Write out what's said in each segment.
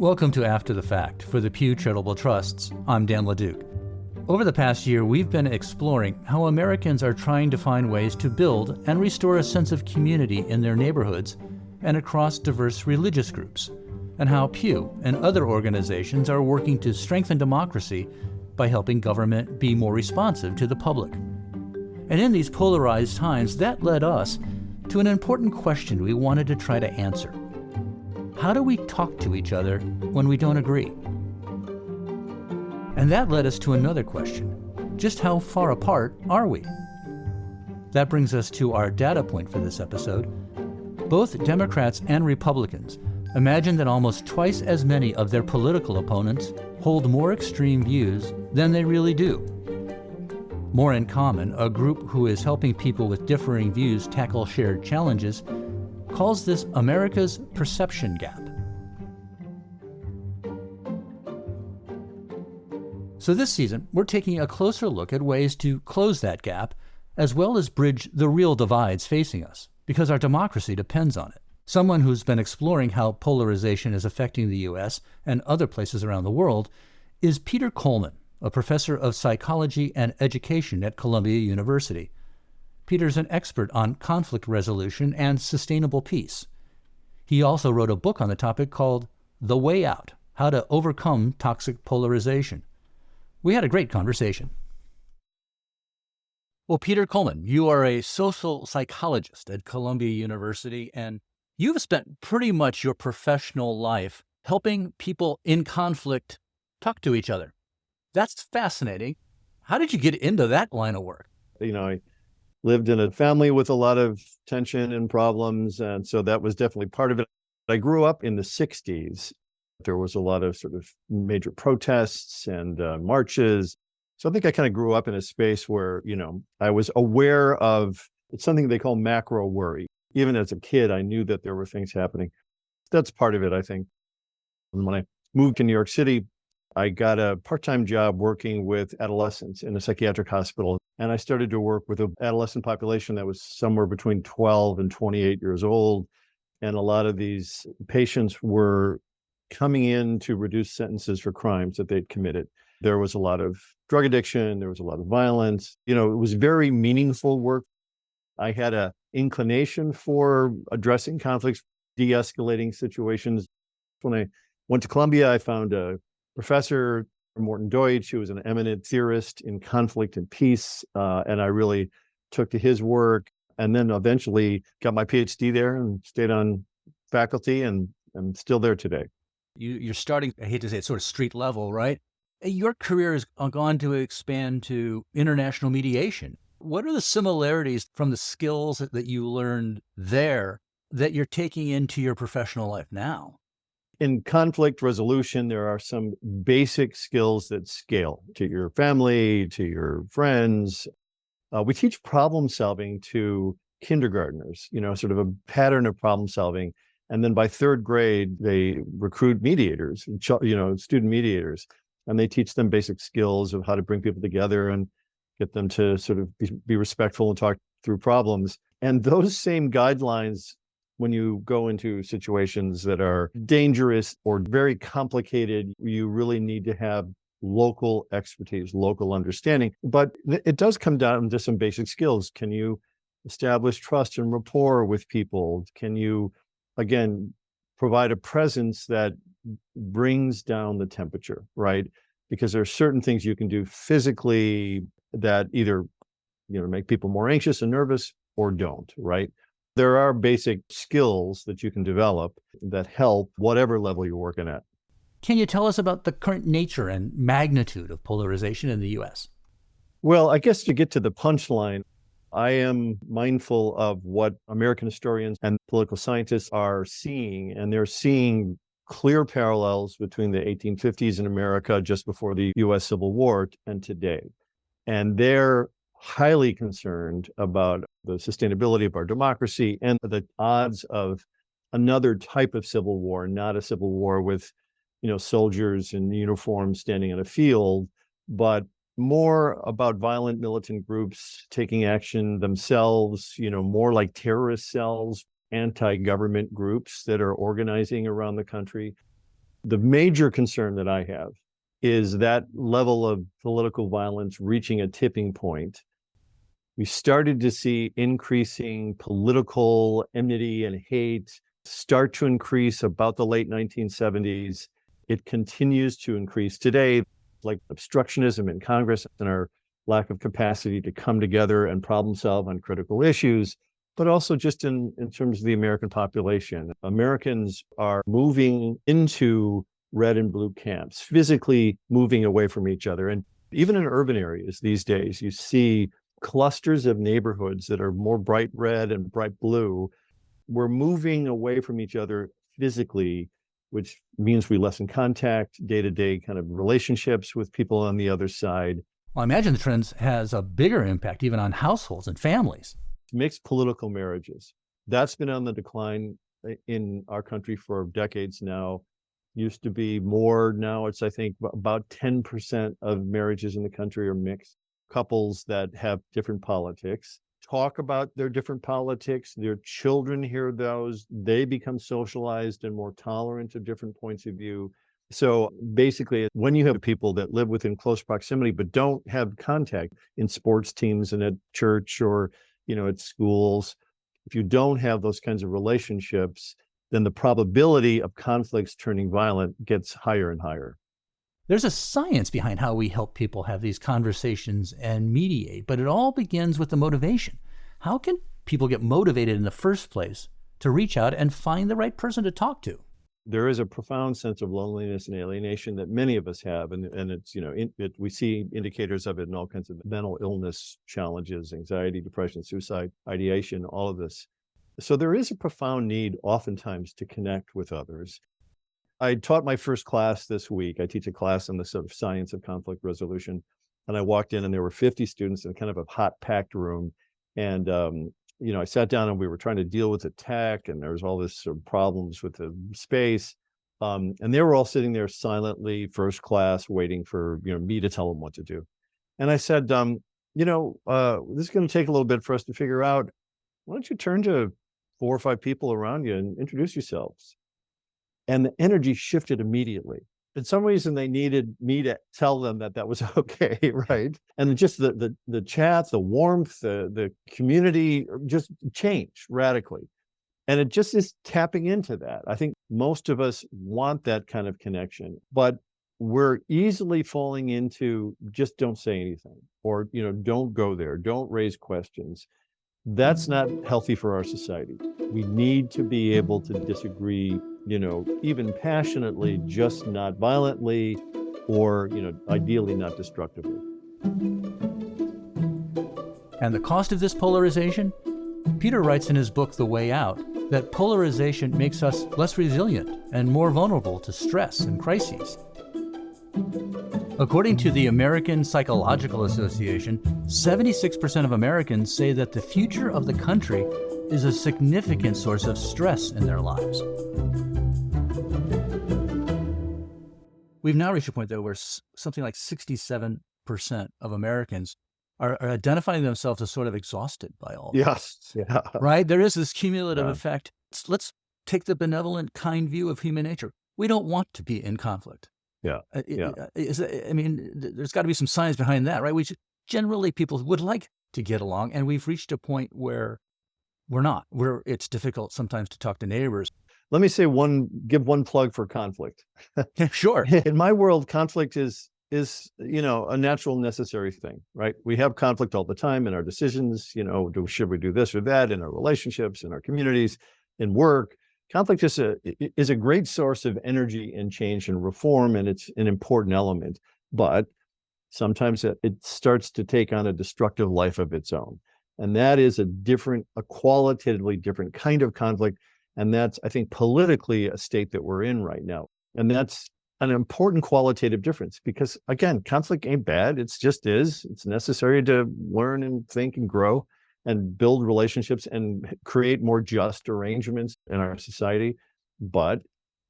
Welcome to After the Fact for the Pew Charitable Trusts. I'm Dan LeDuc. Over the past year, we've been exploring how Americans are trying to find ways to build and restore a sense of community in their neighborhoods and across diverse religious groups, and how Pew and other organizations are working to strengthen democracy by helping government be more responsive to the public. And in these polarized times, that led us to an important question we wanted to try to answer. How do we talk to each other when we don't agree? And that led us to another question. Just how far apart are we? That brings us to our data point for this episode. Both Democrats and Republicans imagine that almost twice as many of their political opponents hold more extreme views than they really do. More in Common, a group who is helping people with differing views tackle shared challenges, calls this America's perception gap. So this season, we're taking a closer look at ways to close that gap, as well as bridge the real divides facing us, because our democracy depends on it. Someone who's been exploring how polarization is affecting the U.S. and other places around the world is Peter Coleman, a professor of psychology and education at Columbia University. Peter's an expert on conflict resolution and sustainable peace. He also wrote a book on the topic called The Way Out: How to Overcome Toxic Polarization. We had a great conversation. Well, Peter Coleman, you are a social psychologist at Columbia University, and you've spent pretty much your professional life helping people in conflict talk to each other. That's fascinating. How did you get into that line of work? I lived in a family with a lot of tension and problems, and so that was definitely part of it. I grew up in the 60s. There was a lot of sort of major protests and marches. So I think I kind of grew up in a space where, I was aware of, it's something they call macro worry. Even as a kid, I knew that there were things happening. That's part of it, I think. And when I moved to New York City, I got a part-time job working with adolescents in a psychiatric hospital. And I started to work with an adolescent population that was somewhere between 12 and 28 years old. And a lot of these patients were coming in to reduce sentences for crimes that they'd committed. There was a lot of drug addiction. There was a lot of violence. It was very meaningful work. I had an inclination for addressing conflicts, de-escalating situations. When I went to Columbia, I found a professor, Morton Deutsch, who was an eminent theorist in conflict and peace. And I really took to his work, and then eventually got my PhD there and stayed on faculty, and I'm still there today. You're starting, I hate to say it, sort of street level, right? Your career has gone to expand to international mediation. What are the similarities from the skills that you learned there that you're taking into your professional life now? In conflict resolution, there are some basic skills that scale to your family, to your friends. We teach problem solving to kindergartners, sort of a pattern of problem solving. And then by third grade, they recruit mediators, student mediators, and they teach them basic skills of how to bring people together and get them to sort of be respectful and talk through problems. And those same guidelines, when you go into situations that are dangerous or very complicated, you really need to have local expertise, local understanding. But it does come down to some basic skills. Can you establish trust and rapport with people? Can you, again, provide a presence that brings down the temperature, right? Because there are certain things you can do physically that either, make people more anxious and nervous or don't, right? There are basic skills that you can develop that help whatever level you're working at. Can you tell us about the current nature and magnitude of polarization in the U.S.? Well, I guess to get to the punchline, I am mindful of what American historians and political scientists are seeing, and they're seeing clear parallels between the 1850s in America just before the U.S. Civil War and today. And they're highly concerned about the sustainability of our democracy and the odds of another type of civil war, not a civil war with, soldiers in uniform standing in a field, but more about violent militant groups taking action themselves, more like terrorist cells, anti-government groups that are organizing around the country. The major concern that I have is that level of political violence reaching a tipping point. We started to see increasing political enmity and hate start to increase about the late 1970s. It continues to increase today, like obstructionism in Congress and our lack of capacity to come together and problem solve on critical issues, but also just in terms of the American population. Americans are moving into red and blue camps, physically moving away from each other. And even in urban areas these days, you see clusters of neighborhoods that are more bright red and bright blue. We're moving away from each other physically, which means we lessen contact, day-to-day kind of relationships with people on the other side. Well, I imagine the trends has a bigger impact even on households and families. Mixed political marriages. That's been on the decline in our country for decades now. Used to be more. Now it's, I think, about 10% of marriages in the country are mixed. Couples that have different politics talk about their different politics. Their children hear those. They become socialized and more tolerant of different points of view. So basically, when you have people that live within close proximity but don't have contact in sports teams and at church or at schools, if you don't have those kinds of relationships, then the probability of conflicts turning violent gets higher and higher. There's a science behind how we help people have these conversations and mediate, but it all begins with the motivation. How can people get motivated in the first place to reach out and find the right person to talk to? There is a profound sense of loneliness and alienation that many of us have, and it's we see indicators of it in all kinds of mental illness challenges, anxiety, depression, suicide, ideation, all of this. So there is a profound need oftentimes to connect with others. I taught my first class this week. I teach a class on the sort of science of conflict resolution, and I walked in and there were 50 students in kind of a hot packed room, and I sat down and we were trying to deal with the tech, and there was all this sort of problems with the space. And they were all sitting there silently, first class, waiting for me to tell them what to do. And I said, this is going to take a little bit for us to figure out. Why don't you turn to 4 or 5 people around you and introduce yourselves? And the energy shifted immediately. For some reason, they needed me to tell them that was okay, right? And just the chat, the warmth, the community just changed radically. And it just is tapping into that. I think most of us want that kind of connection, but we're easily falling into just don't say anything, or don't go there, don't raise questions. That's not healthy for our society. We need to be able to disagree, even passionately, just not violently, or, ideally not destructively. And the cost of this polarization? Peter writes in his book, The Way Out, that polarization makes us less resilient and more vulnerable to stress and crises. According to the American Psychological Association, 76% of Americans say that the future of the country is a significant source of stress in their lives. We've now reached a point, though, where something like 67% of Americans are identifying themselves as sort of exhausted by all this. Yes. Yeah. Right? There is this cumulative effect. Let's take the benevolent, kind view of human nature. We don't want to be in conflict. Yeah. There's got to be some science behind that, right? Generally, people would like to get along, and we've reached a point where we're not. It's difficult sometimes to talk to neighbors. Let me give one plug for conflict. Sure. In my world, conflict is a natural, necessary thing, right? We have conflict all the time in our decisions. Should we do this or that in our relationships, in our communities, in work? Conflict is a great source of energy and change and reform, and it's an important element. But sometimes it starts to take on a destructive life of its own. And that is a qualitatively different kind of conflict. And that's, I think, politically a state that we're in right now. And that's an important qualitative difference because, again, conflict ain't bad. It just is. It's necessary to learn and think and grow and build relationships and create more just arrangements in our society. But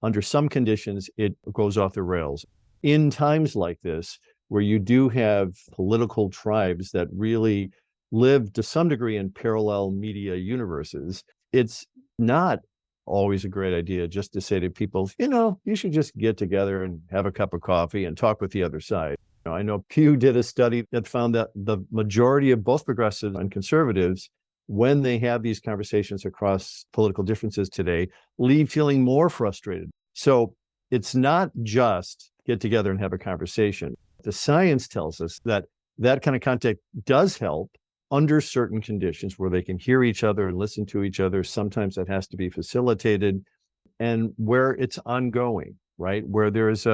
under some conditions, it goes off the rails. In times like this, where you do have political tribes that really live to some degree in parallel media universes, it's not always a great idea just to say to people, you should just get together and have a cup of coffee and talk with the other side. I know Pew did a study that found that the majority of both progressives and conservatives, when they have these conversations across political differences today, leave feeling more frustrated. So it's not just get together and have a conversation. The science tells us that that kind of contact does help under certain conditions where they can hear each other and listen to each other. Sometimes that has to be facilitated, and where it's ongoing, right? Where there's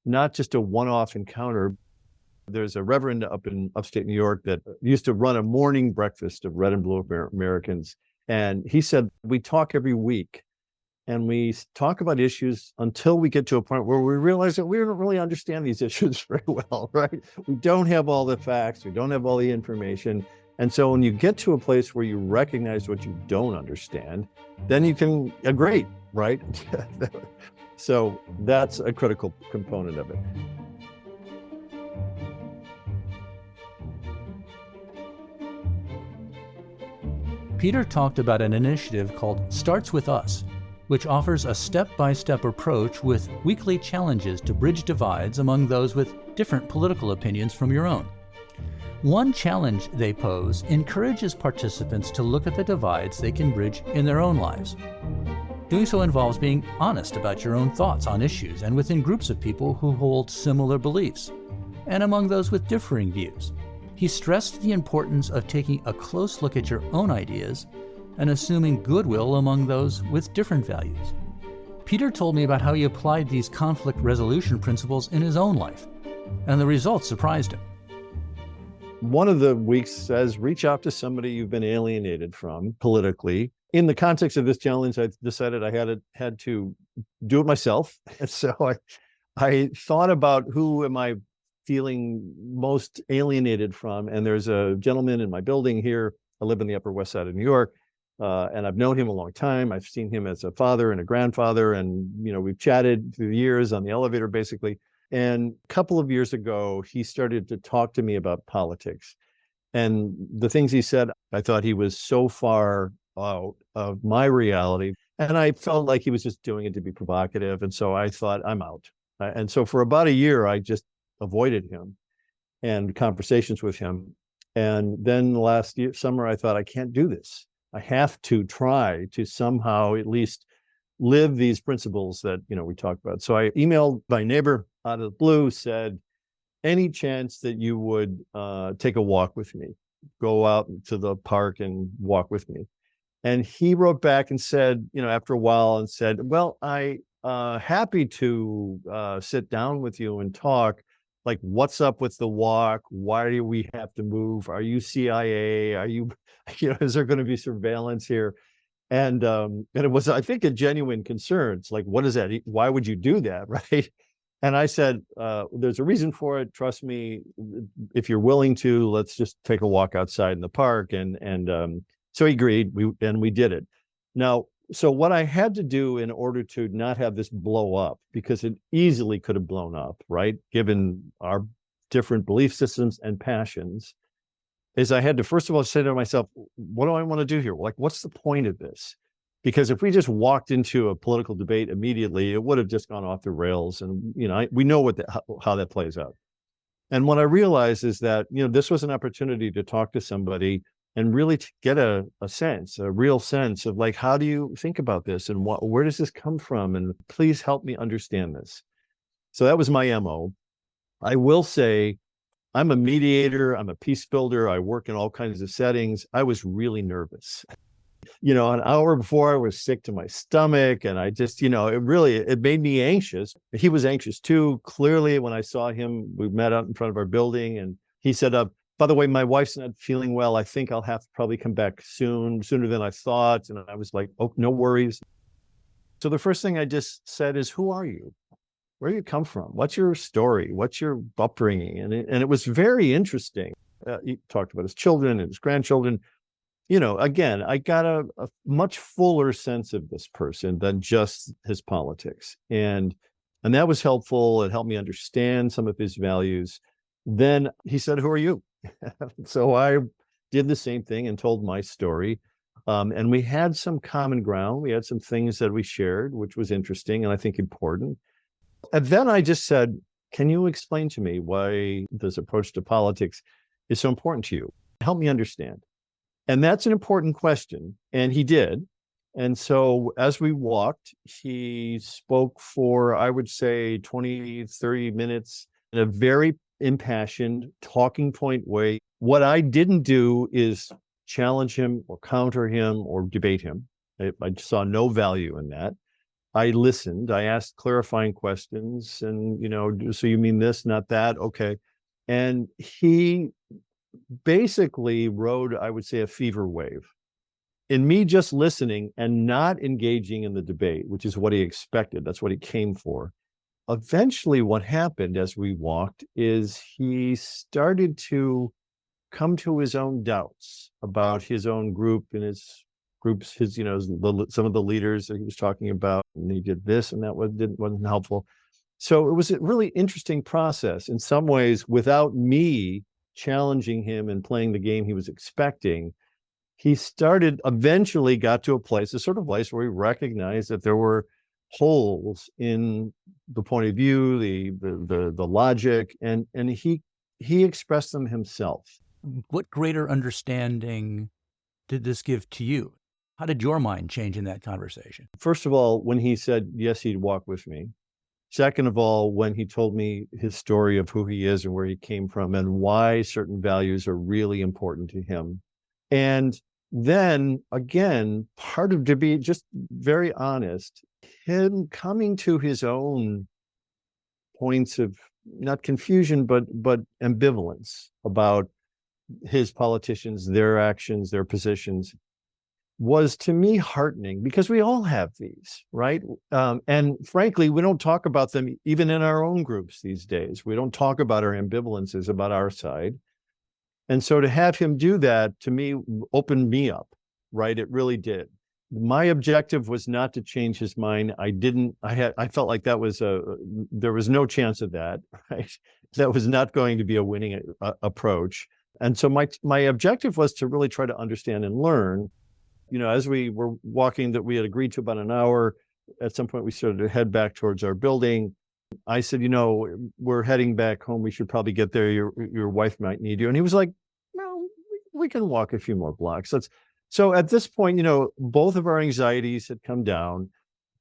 not just a one-off encounter. There's a reverend up in upstate New York that used to run a morning breakfast of red and blue Americans. And he said, we talk every week and we talk about issues until we get to a point where we realize that we don't really understand these issues very well, right? We don't have all the facts. We don't have all the information. And so when you get to a place where you recognize what you don't understand, then you can agree, right? So that's a critical component of it. Peter talked about an initiative called Starts With Us, which offers a step-by-step approach with weekly challenges to bridge divides among those with different political opinions from your own. One challenge they pose encourages participants to look at the divides they can bridge in their own lives. Doing so involves being honest about your own thoughts on issues and within groups of people who hold similar beliefs, and among those with differing views. He stressed the importance of taking a close look at your own ideas and assuming goodwill among those with different values. Peter told me about how he applied these conflict resolution principles in his own life, and the results surprised him. One of the weeks says, reach out to somebody you've been alienated from politically. In the context of this challenge, I decided I had to do it myself. And so I thought about who am I feeling most alienated from. And there's a gentleman in my building here. I live in the Upper West Side of New York. And I've known him a long time. I've seen him as a father and a grandfather. And, we've chatted through the years on the elevator, basically. And a couple of years ago, he started to talk to me about politics. And the things he said, I thought he was so far out of my reality. And I felt like he was just doing it to be provocative. And so I thought, I'm out. And so for about a year, I just avoided him and conversations with him. And then last summer, I thought, I can't do this. I have to try to somehow at least live these principles that, we talked about. So I emailed my neighbor out of the blue, said, any chance that you would take a walk with me, go out to the park and walk with me? And he wrote back and said, after a while, and said, well, I happy to sit down with you and talk. Like, what's up with the walk? Why do we have to move? Are you CIA? Are you, is there going to be surveillance here? And it was, I think, a genuine concern. It's like, what is that? Why would you do that? Right. And I said, there's a reason for it. Trust me, if you're willing to, let's just take a walk outside in the park. And so he agreed, we did it. Now, so what I had to do in order to not have this blow up, because it easily could have blown up, right, given our different belief systems and passions, is I had to, first of all, say to myself, what do I want to do here? Like, what's the point of this? Because if we just walked into a political debate immediately, it would have just gone off the rails. And, we know how that plays out. And what I realized is that, this was an opportunity to talk to somebody and really to get a real sense of, like, how do you think about this? And where does this come from? And please help me understand this. So that was my MO. I will say, I'm a mediator. I'm a peace builder. I work in all kinds of settings. I was really nervous. An hour before, I was sick to my stomach, and I just, it made me anxious. He was anxious too. Clearly, when I saw him, we met out in front of our building, and he said, by the way, my wife's not feeling well. I think I'll have to probably come back sooner than I thought. And I was like, oh, no worries. So the first thing I just said is, who are you? Where do you come from? What's your story? What's your upbringing? And it was very interesting. He talked about his children and his grandchildren. Again, I got a much fuller sense of this person than just his politics. And that was helpful. It helped me understand some of his values. Then he said, who are you? So I did the same thing and told my story. And we had some common ground. We had some things that we shared, which was interesting and I think important. And then I just said, can you explain to me why this approach to politics is so important to you? Help me understand. And that's an important question. And he did. And so as we walked, he spoke for, I would say, 20, 30 minutes in a very impassioned, talking point way. What I didn't do is challenge him or counter him or debate him. I saw no value in that. I listened. I asked clarifying questions and, so you mean this, not that? Okay. And he basically rode, I would say, a fever wave. In me just listening and not engaging in the debate, which is what he expected. That's what he came for. Eventually, what happened as we walked is he started to come to his own doubts about his own group and his groups, some of the leaders that he was talking about, and he did this and that wasn't helpful. So it was a really interesting process in some ways. Without me challenging him and playing the game he was expecting, he eventually got to a sort of place where he recognized that there were holes in the point of view, the logic, and he expressed them himself. What greater understanding did this give to you? How did your mind change in that conversation? First of all, when he said, yes, he'd walk with me. Second of all, when he told me his story of who he is and where he came from and why certain values are really important to him. And then again, part of, to be just very honest, him coming to his own points of not confusion, but ambivalence about his politicians, their actions, their positions, was to me heartening, because we all have these, right? And frankly, we don't talk about them even in our own groups these days. We don't talk about our ambivalences about our side. And so to have him do that, to me, opened me up, right? It really did. My objective was not to change his mind. I felt like there was no chance of that, right? That was not going to be a winning approach. And so my objective was to really try to understand and learn. As we were walking, that we had agreed to about an hour, at some point we started to head back towards our building. I said, we're heading back home. We should probably get there. Your wife might need you. And he was like, no, we can walk a few more blocks. So at this point, both of our anxieties had come down.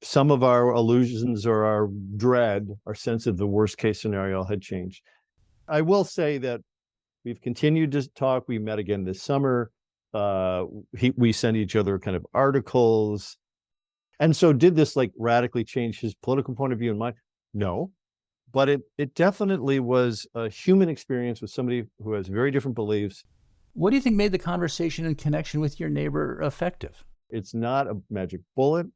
Some of our illusions or our dread, our sense of the worst case scenario had changed. I will say that we've continued to talk. We met again this summer. We sent each other kind of articles. And so did this radically change his political point of view and mine? No, but it definitely was a human experience with somebody who has very different beliefs. What do you think made the conversation and connection with your neighbor effective? It's not a magic bullet,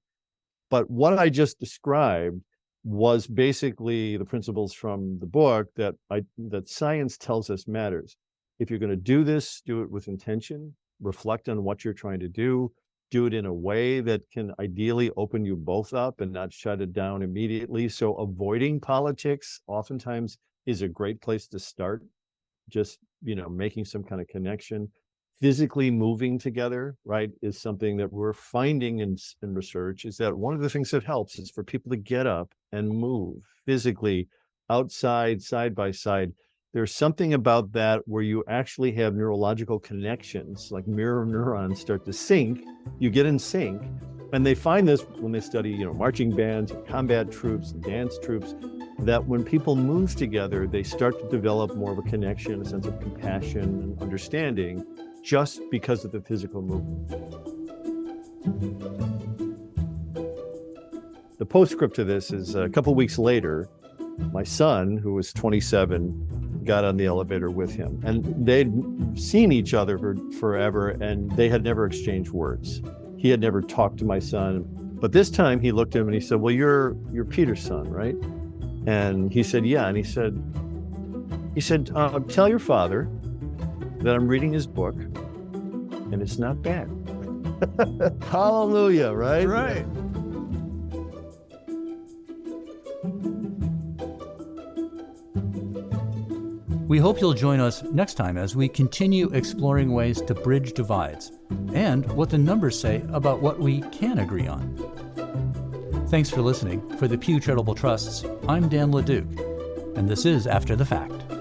but what I just described was basically the principles from the book that science tells us matters. If you're going to do this, do it with intention, reflect on what you're trying to do it in a way that can ideally open you both up and not shut it down immediately. So avoiding politics oftentimes is a great place to start. Just, making some kind of connection. Physically moving together, right, is something that we're finding in research, is that one of the things that helps is for people to get up and move physically outside, side by side. There's something about that where you actually have neurological connections, like mirror neurons start to sync, you get in sync. And they find this when they study, marching bands, combat troops, dance troops, that when people move together, they start to develop more of a connection, a sense of compassion and understanding, just because of the physical movement. The postscript to this is a couple weeks later, my son, who was 27, got on the elevator with him. And they'd seen each other for forever, and they had never exchanged words. He had never talked to my son. But this time he looked at him and he said, well, you're Peter's son, right? And he said, yeah. And he said, tell your father that I'm reading his book and it's not bad. Hallelujah, right? Right. We hope you'll join us next time as we continue exploring ways to bridge divides and what the numbers say about what we can agree on. Thanks for listening. For the Pew Charitable Trusts, I'm Dan LeDuc, and this is After the Fact.